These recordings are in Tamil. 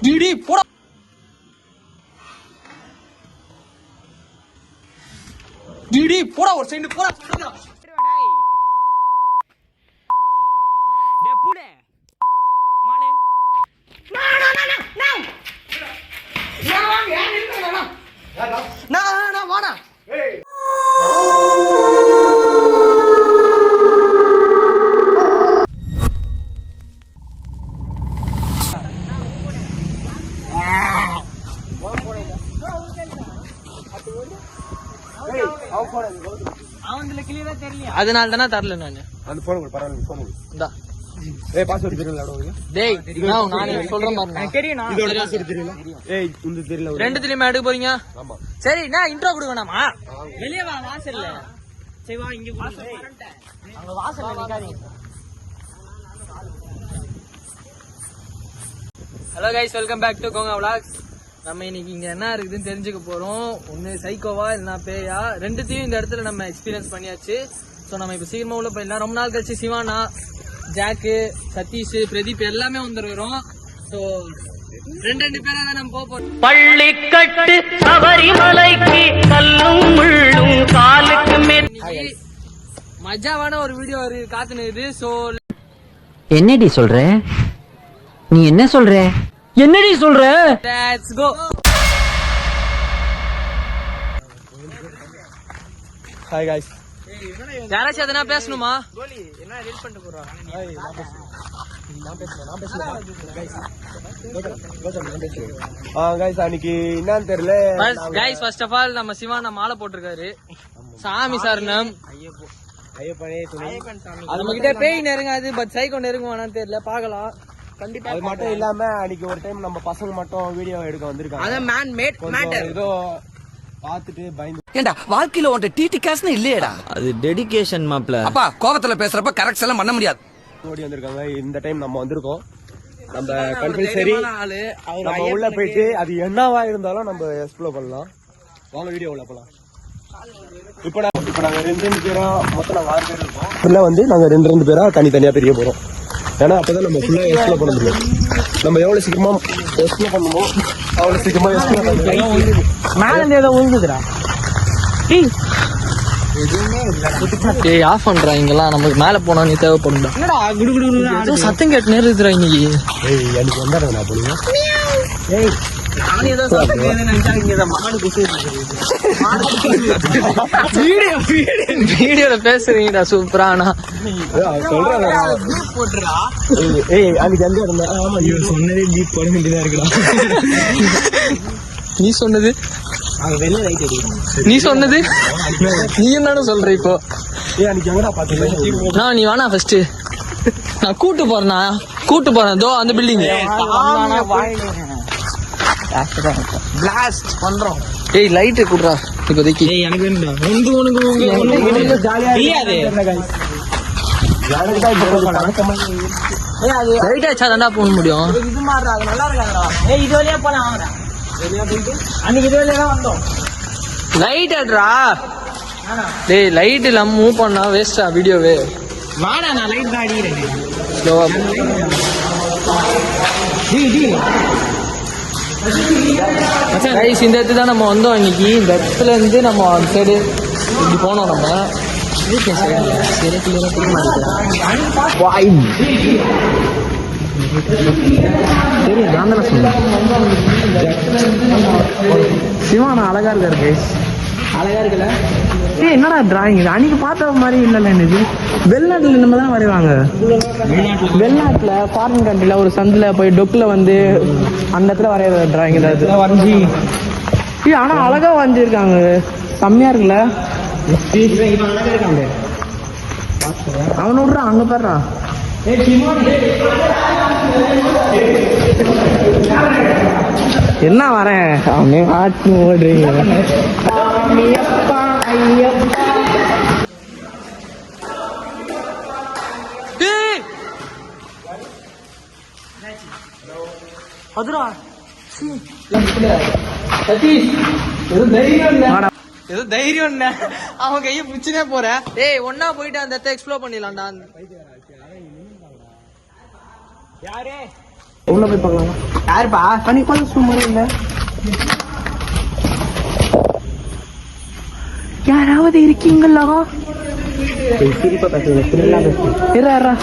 டிடி போடா. டிடி போடா ஒரு சைடு போடா சொல்றா. டேய் புடே. மாலே. நான் வாடா. ஏய். அதனால தானே தரல நானு. அந்த போன் கொடு பரவாயில்லை போன் கொடு. இந்தா. ஏய் பாஸ்வேர்ட் தெரியல அவங்களுக்கு. டேய் நானே சொல்றேன் பாருங்க. தெரியுமா? இதோட பாஸ்வேர்ட் தெரியல. ஏய் உனக்கு தெரியல. ரெண்டுத்துலயுமே எடுக்க போறீங்க? ஆமா. சரி நான் இன்ட்ரோ கொடுக்கணுமா? வெளிய வா வாசல்ல. சரி வா இங்க வாசல். அங்க வாசல்ல நிக்காதீங்க. Hello guys, welcome back to Konga vlogs. நம்ம இன்னைக்கு இங்க என்ன இருக்குதுன்னு தெரிஞ்சுக்க போறோம். ஒன்னு சைக்கோவா இல்லைன்னா பேயா, ரெண்டுத்தையும் இந்த இடத்துல நம்ம எக்ஸ்பீரியன்ஸ் பண்ணியாச்சு. ஸோ நம்ம இப்ப சீக்கிரமா உள்ள போயிடலாம். ரொம்ப நாள் கழிச்சு சிவானா, ஜாக்கு, சதீஷ், பிரதீப் எல்லாமே வந்துருக்கிறோம். ஸோ ரெண்டு பேரா தான் நம்ம போறோம். பள்ளிக்கட்டு சபரிமலைக்கு கல்லும் முள்ளும் காலுக்கு மேல் மஜாவான ஒரு வீடியோ காத்துனுது. ஸோ என்னடி சொல்ற? நீ என்ன சொல்ற? என்னடி சொல்ற? Let's go. Hi guys. யாராச்சும் எதனா பேசணுமா? என்ன ரீல் பண்ணிட்டு போறா? गाइस அன்னைக்கு என்னன்னு தெரியல. கைஸ் ஃபர்ஸ்ட் ஆஃப் ஆல் நம்ம சிவானா மாலை போட்டிருக்காரு. சாமி சரணம். ஐயப்பனே துணை. நம்ம கிட்ட பேய் நெருங்காது, பட் சைக்கோ நெருங்குவானான்னு தெரியல, பாக்கலாம். கண்டிப்பா. அது மட்டும் இல்லாம அன்னைக்கு ஒரு டைம் நம்ம பசங்க மட்டும் வீடியோ எடுக்க வந்திருக்காங்க. அத மேன் மேட் மேட்டர். ஏதோ பாத்துட்டு பயந்து. ஏண்டா வாழ்க்கையில உன்ட டிடி காசுன்னு இல்லையேடா. அது டெடிகேஷன் மாப்ள. அப்பா கோவத்துல பேசுறப்ப கரெக்ட் எல்லாம் பண்ண முடியாது. ஓடி வந்திருக்காங்க. இந்த டைம் நம்ம வந்திருக்கோம். நம்ம கம்பல்சரி நம்ம உள்ள போயிட்டு அது என்னவா இருந்தாலும் நம்ம எக்ஸ்ப்ளோர் பண்ணலாம். வாங்க வீடியோ உள்ள போலாம். இப்ப நாங்க ரெண்டு பேரா மொத்தம் நாங்க 6 பேர் இருக்கோம். உள்ள வந்து நாங்க ரெண்டு பேரா தனித்தனியா பிரிய போறோம். ஏன்னா அப்பதான் நம்ம ஃபுல்லா எக்ஸ்ப்ளோர் பண்ண முடியும். நம்ம எவ்வளவு சீக்கிரமா எக்ஸ்ப்ளோர் பண்ணுமோ அவ்வளவு சீக்கிரமா எக்ஸ்ப்ளோர் பண்ணலாம். மேல இருந்து ஏதோ விழுந்துடா. ஏய் ஆஃப் பண்றா. இங்கெல்லாம் நமக்கு மேல போனா நீ தேவைப்படும்டா. என்னடா குடு குடு ஏதோ சத்தம் கேட்டு நேருதுடா இன்னைக்கு. ஏய் எனக்கு வந்தாடா நான் போறீங்க. ஏய் நான் ஏதோ சத்தம் கேக்குதுன்னு நினைச்சா இங்க மாடு குசிடுது. வீடியோல பேசுறீங்கடா சூப்பரானா. சொல்றேன் போட்டுறா. ஏய் அன்னைக்கு எங்க இருந்தா? ஆமா இவன் சொன்னதே பீப் போட வேண்டியதா இருக்குடா. நீ சொன்னது அங்க வெளிய லைட் அடிக்குது. நீ சொன்னது நீ என்னன்னு சொல்ற இப்போ? ஏய் அன்னைக்கு எங்கடா பாத்தீங்க? நான் நீ வேணா ஃபர்ஸ்ட் நான் கூட்டு போறேன். தோ அந்த பில்டிங். பிளாஸ்ட் பண்றோம். ஏய் லைட் குடுறா இப்போதைக்கு. ஏய் எனக்கு வேணும்டா. உனக்கு ஜாலியா இல்லையாதே. லைட் ஆச்சா தான்டா போக முடியும். இது மாறுறா, அது நல்லா இருக்காதுடா. ஏய் இது வழியா போலாம் வாங்கடா. வெளிய போயிட்டு அன்னைக்கு இது வழியா தான் வந்தோம். லைட் ஆடுறா. டேய் லைட் இல்லாம மூவ் பண்ணா வேஸ்டா வீடியோவே. வாடா நான் லைட் தான் அடிக்கிறேன். ஸ்லோவா கைஸ், இந்த இடத்துல தான் நம்ம வந்தோம் இன்னைக்கு. இந்த இடத்துல இருந்து நம்ம அந்த சைடு இப்படி போனோம். நம்ம சரி நான் தானே சொன்னேன். சிவானா அழகா இருக்காரு கைஸ். அழகா இருக்குல்ல? ஏய் என்னடா டிராயிங் இது? அன்னைக்கு பார்த்த மாதிரி இல்லைல்ல இது. வெளிநாட்டுல நம்ம தான் வரைவாங்க. வெளிநாட்டுல ஃபாரின் கண்ட்ரில ஒரு சந்தில போய் டொக்குல வந்து அந்த இடத்துல வரைகிற டிராயிங் ஏதாவது வரைஞ்சி. ஆனா அழகா வரைஞ்சிருக்காங்க. செம்மையா இருக்குல்ல? அழகா இருக்காங்க. அவனை விட்றான் அங்க பாடுறா. என்ன வரேன் அவனே ஆட்டு ஓடுறீங்க. ஏதோ தைரியம் அவன் கைய பிடிச்சுனே போற. ஏய் ஒன்னா போயிட்டு அந்த இடத்த எக்ஸ்ப்ளோர் பண்ணிடலாம்டா. யாரு உள்ள போய் பார்க்கலாம். யாருப்பா கணிப்பால சும்மா இல்ல. யாராவது இருக்கீங்களா? சிரிப்பா பேசுறேன்.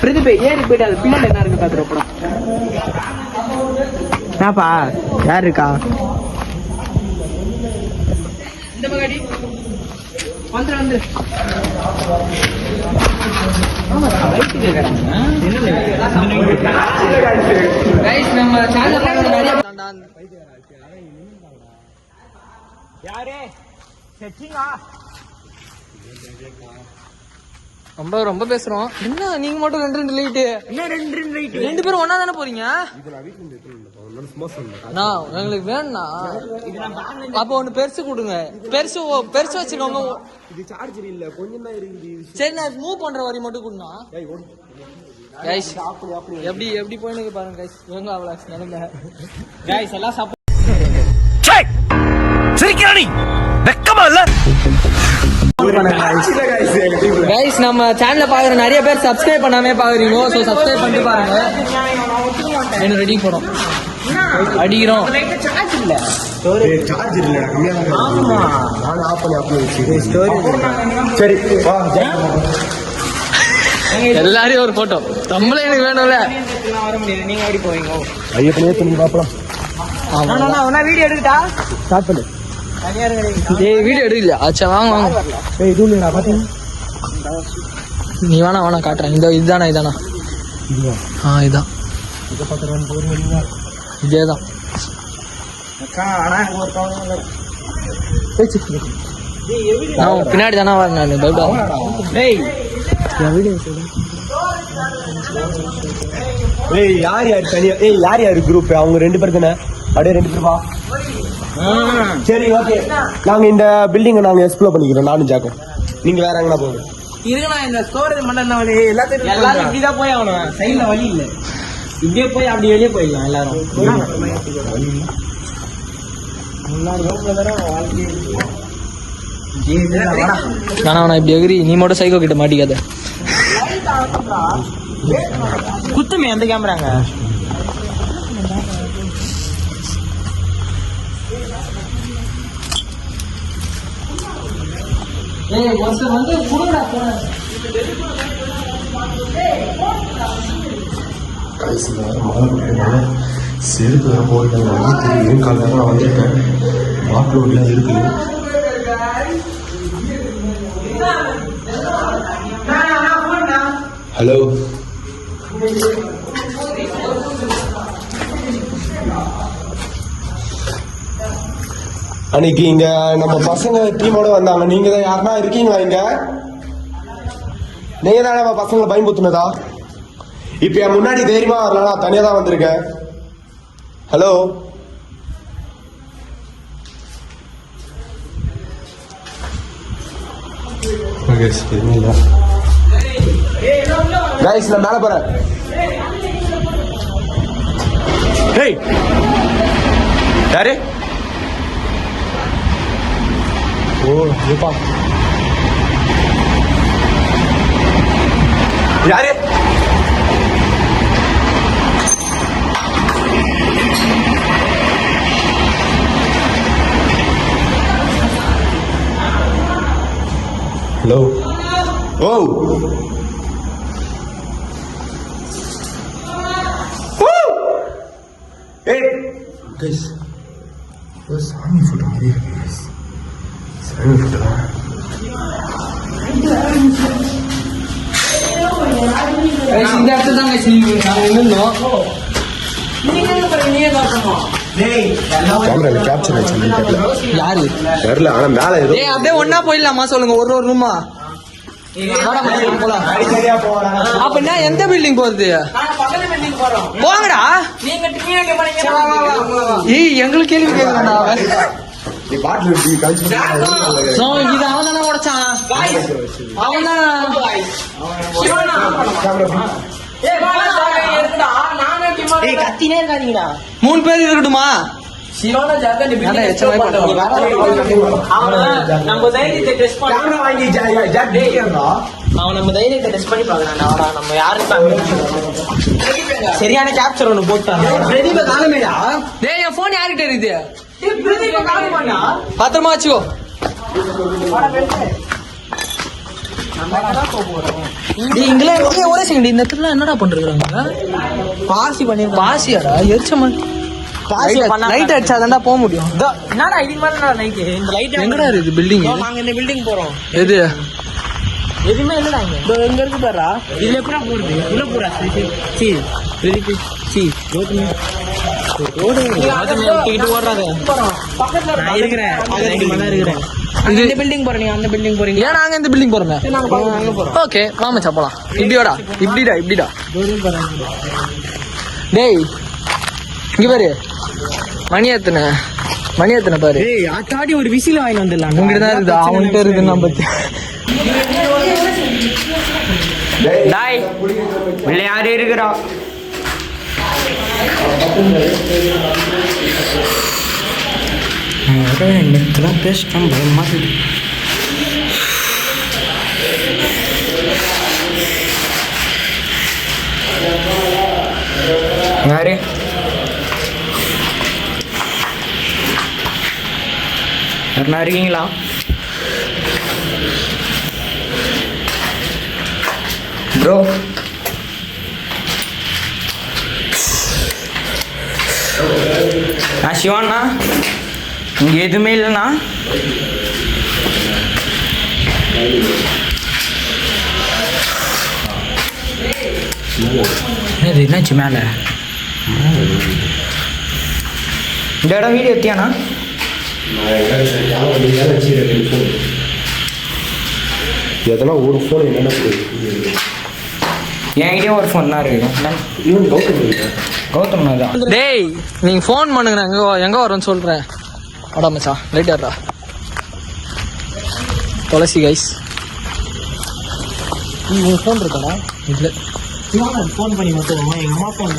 பிரதீப் ஏறி போயிட்டு அது பின்னாடி என்ன இருக்கு பாத்துறப்படா. என்னப்பா யார் இருக்கா? இந்த பகாடி வந்து நம்ம யாரே செட்டிங்கா ரொம்ப ரொம்ப பேசுறோம். என்ன நீங்க மட்டும் ரெண்டு லைட்டு? ரெண்டு பேரும் ஒன்னா தானே போறீங்க? எங்களுக்கு வேணும்னா அப்ப ஒண்ணு பெருசு கொடுங்க. பெருசு வச்சுக்கோங்க. இது சார்ஜர் இல்ல, கொஞ்சம் தான் இருக்குது. சரி நான் மூவ் பண்ற வரி மட்டும் கொடுனா. கைஸ் எப்படி போயின்னு பாருங்க கைஸ். இவங்க அவ்வளவு நிலைமை. கைஸ் எல்லாம் சாப்பிட்டு சிரிக்கிறானி வெக்கமா இல்ல? கைஸ் நம்ம சேனலை பாக்குற நிறைய பேர் சப்ஸ்கிரைப் பண்ணாமே பாக்குறீங்க. சோ சப்ஸ்கிரைப் பண்ணிட்டு பாருங்க. என்ன ரெடி போறோம் அடிக்கிறோம். சார்ஜர் இல்ல, கம்மியா தான் இருக்கு. ஆமா நான் ஆஃப் பண்ணி வச்சிருக்கேன். ஸ்டோரி சரி வா எல்லாரையும் ஒரு போட்டோ நம்மளே எனக்கு வேணும்ல. வர முடியாது, நீங்க ஓடி போவீங்க. ஐயப்பனே பண்ணி பாப்பலாம். வீடியோ எடுக்கட்டா? ஸ்டார்ட் பண்ணு. ஏய் வீடியோ எடுக்கல. அச்சா வாங்க ஏய் இது இல்லடா பாத்தீங்க. நீ வேணா காட்டுறேன். இதுதானா இதுவா? இதான் இத பாக்குறேன் போறீங்க. இதேதான். நான் பின்னாடி தானே வரேன். நான் ஏய் யார் தனியா? ஏய் யார் குரூப்? அவங்க 2 பேர் தானே? அப்படியே 2 பேர் வா. சரி ஓகே, நாங்க இந்த பில்டிங்கை நாங்க எக்ஸ்ப்ளோர் பண்ணிக்கிறோம். நானும் ஜாக்கும். நீங்க வேற எங்கன்னா போங்க. இருக்குண்ணா இந்த ஸ்டோரேஜ் மட்டும் எல்லாரும் இப்படிதான் போய் ஆகணும். சைட்ல வழி இல்ல. இப்படியே போய் அப்படி வெளியே போயிடலாம் எல்லாரும். வேணா இப்படி எகிரி நீ மட்டும் சைக்கோ கிட்ட மாட்டிக்காத. குத்துமே அந்த கேமராங்க. செருப்பு வேற போட்டு தெரியும். கால் நேரம் நான் வந்திருக்கேன். மாட்டு ரோட்ல இருக்குது. ஹலோ அன்னைக்கு இங்க நம்ம பசங்க டீமோட வந்தாங்க. நீங்க தான் யாருன்னா இருக்கீங்களா இங்க? நீங்க தான் நம்ம பசங்களை பயன்படுத்தினதா? இப்ப என் முன்னாடி தைரியமா வரலாம். நான் தனியா தான் வந்திருக்கேன். ஹலோ கைஸ், நான் மேல போறேன். ஹேய் யாரு? ஓ ஏப்பா யாரு? ஹலோ. ஓ கைஸ், சாமி போட்டோ மாதிரி இருக்கு. சாமி போட்டோ இந்த இடத்துல தான் கேமரா கேப்சர் ஆச்சு யாரு தெரியல. ஆனா மேல ஏதோ அப்படியே ஒன்னா போயிடலாமா சொல்லுங்க? ஒரு ரூமா அப்ப என்ன எந்த பில்டிங் போறது? போங்கடா. ஏய் எங்களுக்கு கேள்வி கேட்கறா. நீ பாட்டில் இப்படி கழிச்சு இது அவன் தானே உடைச்சான். அவன் தான் கத்தினே இருக்காதீங்கடா. 3 பேர் இருக்கட்டுமா? நம்ம தைரியத்தை டெஸ்ட் பண்ண வாங்கி அவன் நம்ம தைரியத்தை டெஸ்ட் பண்ணி பார்க்கறான். நம்ம யாருன்னு சரியான கேப்சர் ஒன்று போட்டான். பிரதீப காலமேடா. டேய் என் போன் யார்கிட்ட இருக்குது? பிரதீப காலமாடா. பத்திரமா வச்சுக்கோ. ஒரே செகண்ட், இந்த இடத்துல என்னடா பண்றாங்க? பாசி பண்ணி பாசியாடா? எரிச்சமா பாசி பண்ணா லைட் அடிச்சாதான்டா போக முடியும். என்னடா இது மாதிரி லைட் இந்த லைட் எங்கடா இருக்கு பில்டிங்? நாங்க இந்த பில்டிங் போறோம். எது எதுவுமே இல்லடா இங்க. எங்க இருக்கு பாருடா. இதுல எப்படா போறது? உள்ள போறா. சி வெரிக்கு சி ரோட்ல ரோடு டிக்கெட் ஓடுறாங்க. பக்கத்துல நான் இருக்கிறேன். அங்க இருக்கிறேன். இந்த பில்டிங் போறீங்க, அந்த பில்டிங் போறீங்க. ஏன் நாங்க இந்த பில்டிங் போறோமே? நாங்க போறோம். ஓகே வா மச்சான் போலாம். இப்படியோடா இப்படிடா. டேய் இங்க பாரு, மணி எத்தனை பாரு. ஏய் ஆட்டாடி ஒரு விசில் வாங்கி வந்துடலாம். உங்ககிட்ட தான் இருக்குது, அவன்கிட்ட இருக்குது. நம்ம டாய் உள்ள யாரு இருக்கிறா? நெட்லாம் பேசிட்டோம். பயமா இருக்கு. யாரு யாருன்னா இருக்கீங்களா? ப்ரோ நான் சிவாண்ணா. இங்கே எதுவுமே இல்லைண்ணா. என்னாச்சு மேலே? இந்த இடம் வீடியோ எடுத்தியாண்ணா? இதெல்லாம் ஒரு ஃபோன் என்னென்ன என்கிட்டயும் ஒரு ஃபோன் தான் இருக்கு. கௌதம் தான். டேய் நீங்க ஃபோன் பண்ணுங்க, நான் எங்க வரோன்னு சொல்றேன். அடா மச்சான் லைட் ஆடுறா. துளசி கைஸ், உங்க ஃபோன் இருக்காடா? இல்லை ஃபோன் பண்ணி மட்டும் எங்கள் அம்மா ஃபோன்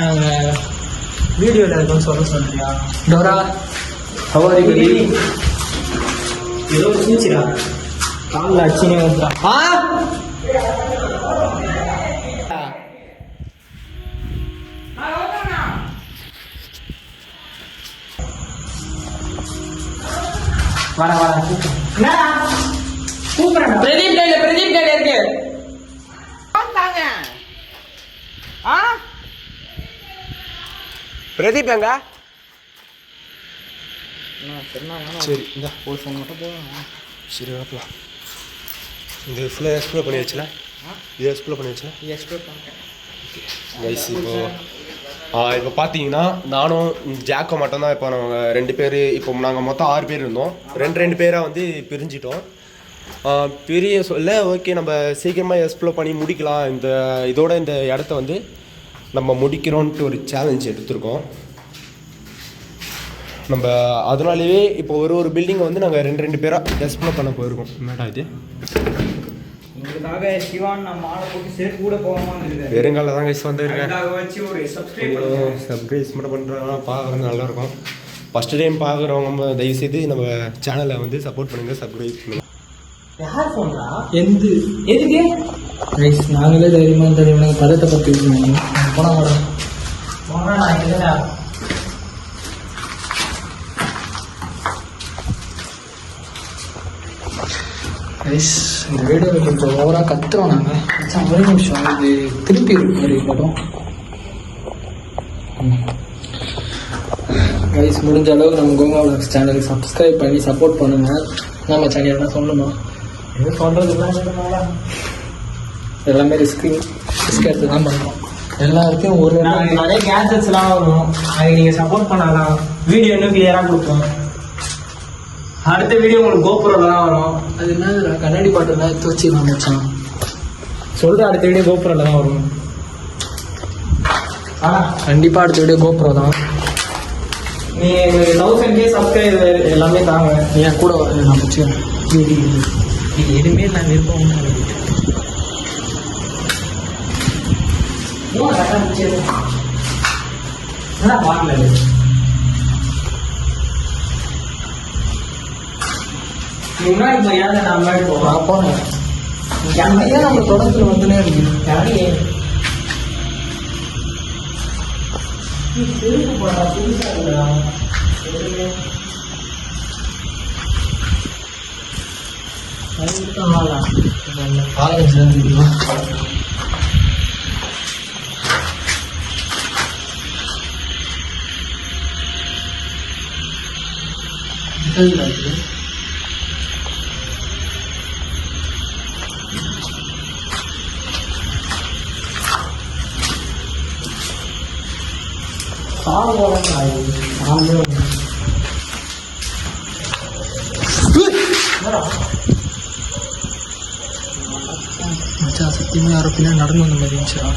நாங்கள் வீடியோவில் இருக்குன்னு சொல்றியா? டோரா அவரு ஏதோ சூச்சிடா காலில் அடிச்சுனே வந்துடா. வர பிரதீப் கையில இருக்கு. பிரதீப் எங்க? சரி இந்த ஒரு ஃபோன் மட்டும் போதும். சரி வரலாம். இந்த ஃபுல்லாக எக்ஸ்ப்ளோர் பண்ணி வச்சுல, இது எக்ஸ்ப்ளோர் பண்ணி வச்சுல. கைஸ் இப்போ பார்த்தீங்கன்னா நானும் ஜாக்கோ மட்டும்தான். இப்போ நாங்கள் 2 பேர், இப்போ நாங்கள் மொத்தம் 6 பேர் இருந்தோம். 2 பேராக வந்து பிரிஞ்சிட்டோம். பெரிய சொல்ல ஓகே நம்ம சீக்கிரமாக எக்ஸ்ப்ளோர் பண்ணி முடிக்கலாம். இதோட இந்த இடத்த வந்து நம்ம முடிக்கிறோன்ட்டு ஒரு சேலஞ்ச் எடுத்திருக்கோம் நம்ம. அதனாலேயே இப்போ ஒரு பில்டிங்கை வந்து நாங்கள் 2 பேராக எக்ஸ்ப்ளோர் பண்ண போயிருக்கோம். என்னடா இது? உங்களுக்காக சிவான் நம்ம ஆளை போட்டு சேர்த்து கூட போகாமல் இருக்குது. வெறுங்கால தான் கைஸ் வந்துருக்கேன். வச்சு ஒரு சப்ஸ்கிரைப் மட்டும் பண்ணுறாங்க, பார்க்குறது நல்லாயிருக்கும். ஃபஸ்ட்டு டைம் பார்க்குறவங்க தயவுசெய்து நம்ம சேனலை வந்து சப்போர்ட் பண்ணுங்கள், சப்ஸ்கிரைப் பண்ணுங்கள். யார் ஃபோன்டா? எதுக்கு நாங்களே தைரியமாக தெரியும். பதத்தை பற்றி போனா நான் இல்லைடா. இந்த வீடியோவில் கொஞ்சம் ஓவராக கத்துறோம் நாங்கள். ஒரே நிமிஷம், இது திருப்பி மாதிரி படம் கைஸ். முடிஞ்ச அளவுக்கு நம்ம கோங்கா விலாக்ஸ் சேனலுக்கு சப்ஸ்கிரைப் பண்ணி சப்போர்ட் பண்ணுங்கள். நம்ம சேனல் என்ன சொல்லணும்? எதுவும் சொல்கிறது எல்லாமே ரிஸ்க் எடுத்து தான் பண்ணுறோம். எல்லாருக்கும் ஒரு நிறைய கேஜெட்ஸ்லாம் வரும். அதுக்கு நீங்கள் சப்போர்ட் பண்ணலாம். வீடியோ இன்னும் கிளியராக கொடுப்போம். அடுத்த வீடியோ உங்களுக்கு கோபுரம் தான் வரும். அது என்ன கண்ணாடி பாட்டுலாம் எடுத்து வச்சு நான் வச்சான் சொல்கிற அடுத்த வீடியோ கோபுரம் தான் வரும். கண்டிப்பாக அடுத்த வீடியோ கோபுரம் தான். நீங்கள் 1000K சப்ஸ்கிரைபர் எல்லாமே தாங்க. என் கூட நான் வச்சுக்கிறேன். இது எதுவுமே நான் விருப்பம் பார்க்கல. முன்னாடி போய் நான் முன்னாடி போவேன். போனேன். நம்ம தொடர்ந்து வந்துனே இருக்கு. யாரையே செருப்பு போடா, புதுசா இருக்குடா. காலேஜ்ல இருந்து மச்சான் சத்தியமா யாரோ பின்னாடி நடந்து வந்த மாதிரி இருந்துச்சுடா.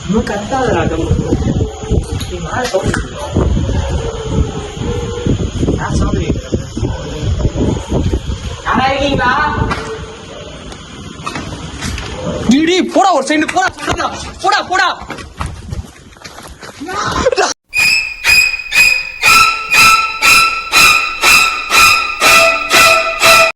இன்னும் கத்தாதடா யாரா இருக்கீங்களா? போடா ஒரு சைடு போடா, போடா போடா.